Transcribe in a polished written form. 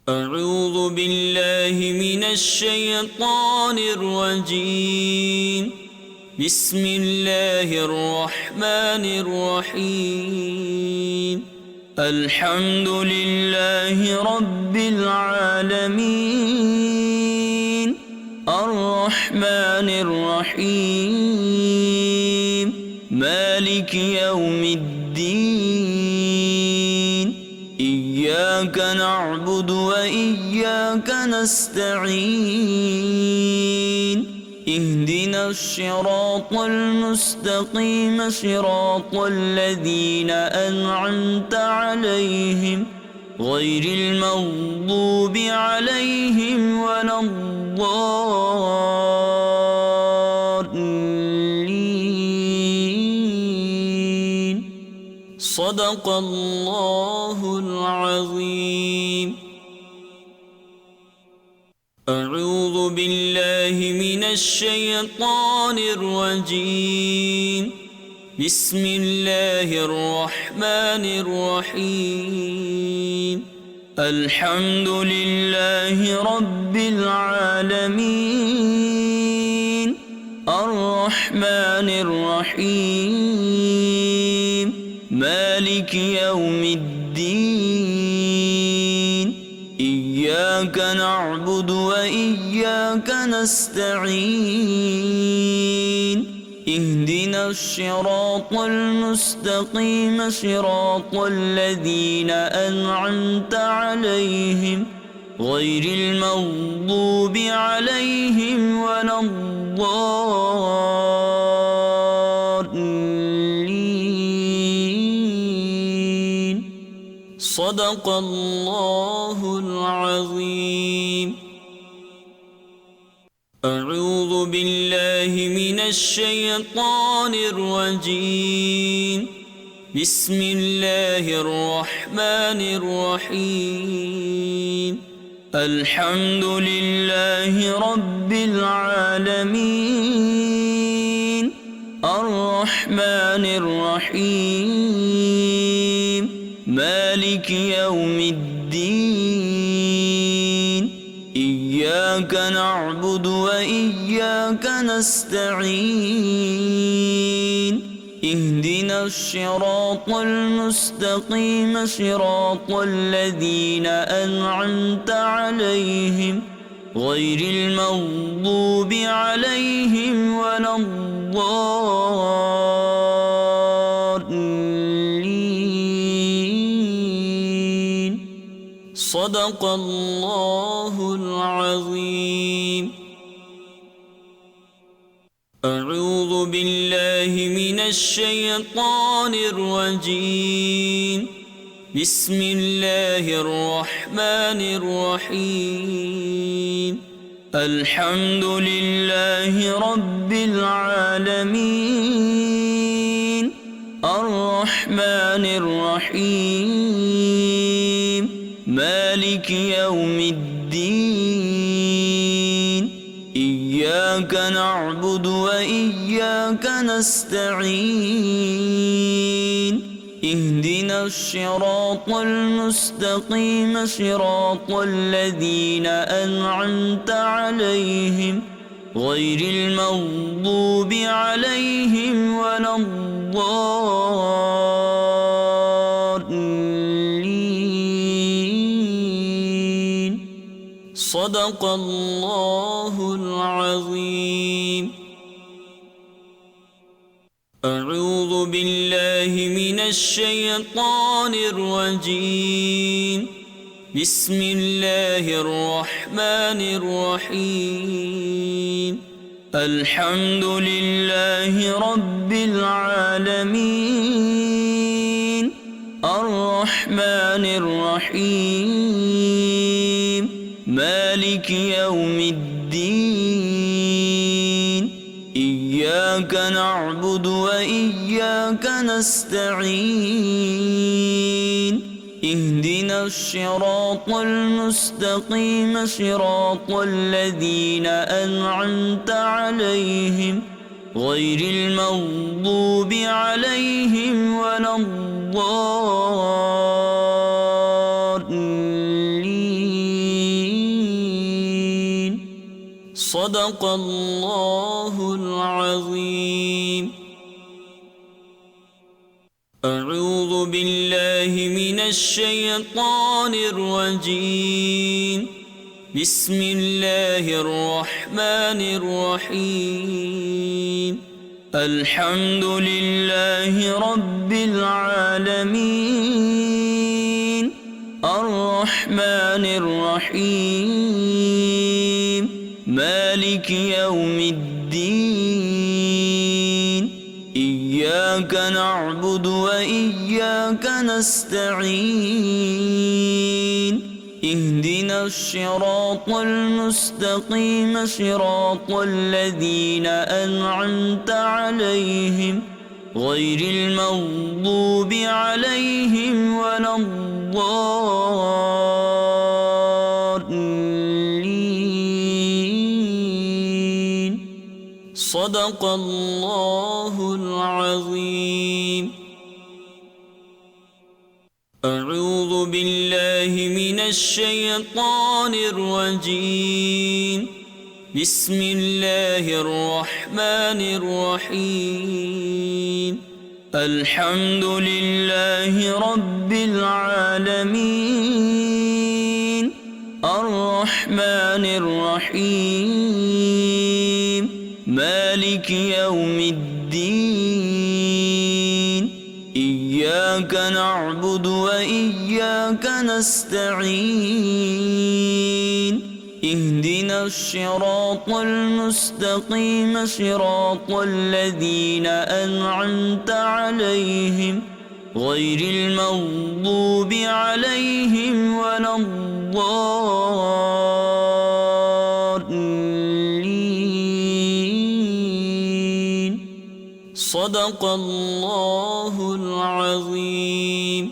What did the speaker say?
أعوذ بالله من الشيطان الرجيم. بسم الله الرحمن الرحيم. الحمد لله رب العالمين، الرحمن الرحيم، مالك يوم الدين. إياك نعبد وإياك نستعين. اهدنا الصراط المستقيم، صراط الذين أنعمت عليهم غير المغضوب عليهم ولا الضالين. صدق الله العظيم. أعوذ بالله من الشيطان الرجيم. بسم الله الرحمن الرحيم. الحمد لله رب العالمين، الرحمن الرحيم، مالك يوم الدين. إياك نعبد وإياك نستعين. اهدنا الصراط المستقيم، صراط الذين أنعمت عليهم غير المغضوب عليهم ولا الضالين. صدق الله العظيم. أعوذ بالله من الشيطان الرجيم. بسم الله الرحمن الرحيم. الحمد لله رب العالمين، الرحمن الرحيم، مالك يوم الدين. إياك نعبد وإياك نستعين. اهدنا الصراط المستقيم، صراط الذين أنعمت عليهم غير المغضوب عليهم ولا الضالين. صدق الله العظيم. أعوذ بالله من الشيطان الرجيم. بسم الله الرحمن الرحيم. الحمد لله رب العالمين، الرحمن الرحيم، مالك يوم الدين. إياك نعبد وإياك نستعين. اهدنا الصراط المستقيم، صراط الذين أنعمت عليهم غير المغضوب عليهم ولا الضالين. صدق الله العظيم. أعوذ بالله من الشيطان الرجيم. بسم الله الرحمن الرحيم. الحمد لله رب العالمين، الرحمن الرحيم، مالك يوم الدين. إياك نعبد وإياك نستعين. اهدنا الصراط المستقيم، صراط الذين أنعمت عليهم غير المغضوب عليهم ولا الضالين. صدق الله العظيم. أعوذ بالله من الشيطان الرجيم. بسم الله الرحمن الرحيم. الحمد لله رب العالمين الرحمن الرحيم مالك يوم الدين إياك نعبد وإياك نستعين اهدنا الصراط المستقيم صراط الذين أنعمت عليهم غير المغضوب عليهم ولا الضالين. صدق الله العظيم. أعوذ بالله من الشيطان الرجيم. بسم الله الرحمن الرحيم. الحمد لله رب العالمين الرحمن الرحيم مالك يوم الدين إياك نعبد وإياك نستعين اهدنا الصراط المستقيم صراط الذين أنعمت عليهم غير المغضوب عليهم ولا الضالين. صدق الله العظيم.